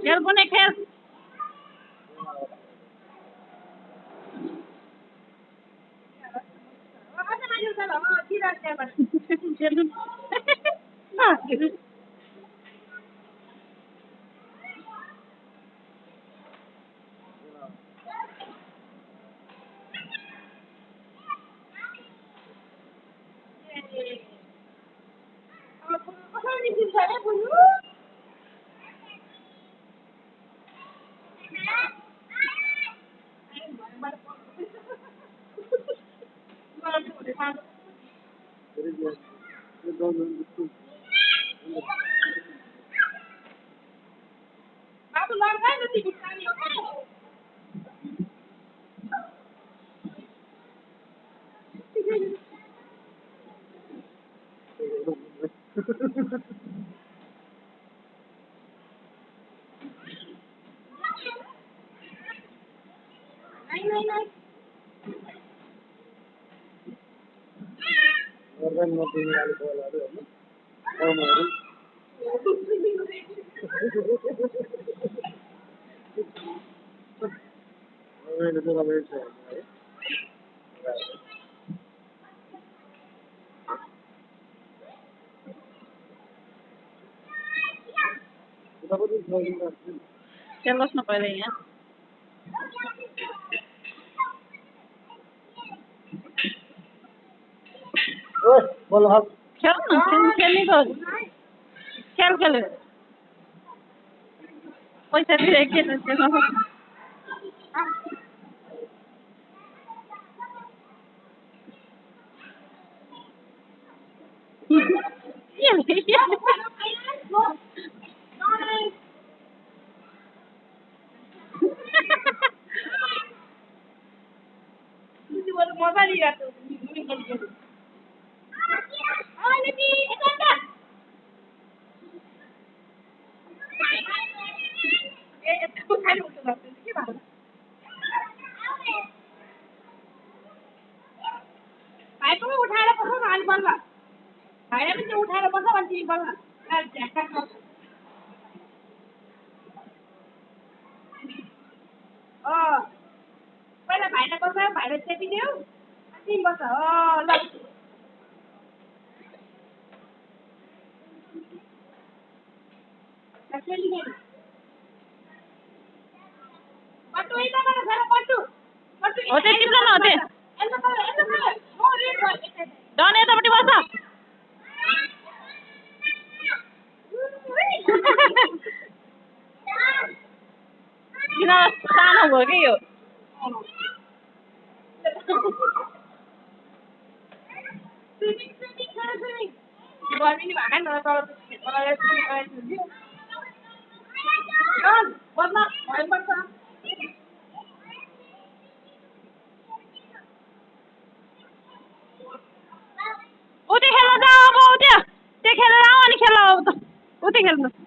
खेल कोने खेल Aku langgar nanti dikali oke. Naik. Orang mau tinggal di bola tu, orang mau. Orang itu kalau itu, kita pun boleh. Chalo no puede ya. ओए बोल हाथ खेल ना खेल नहीं तो खेल पैसा भी रखे तो चलो मजा नहीं आता उठाएर बस्छ न अलि बल्ल भाइले पनि उठाएर बस्छ अनि तिमी बल्ल पहिला भाइले बस्छ भाइले चेपिदेऊ अनि तिमी बस्छ ल पट्टु यता गएर पट्टु हो चाहिँ तिम्रो न होते डन यतापट्टि बस्छ किन सानो भयो कि यो गर्मी भएन न तर बस्न भइपर्छ उतै खेल्न जाऊ अब त्यो खेलेर आऊ अनि खेल अब त उतै खेल्नु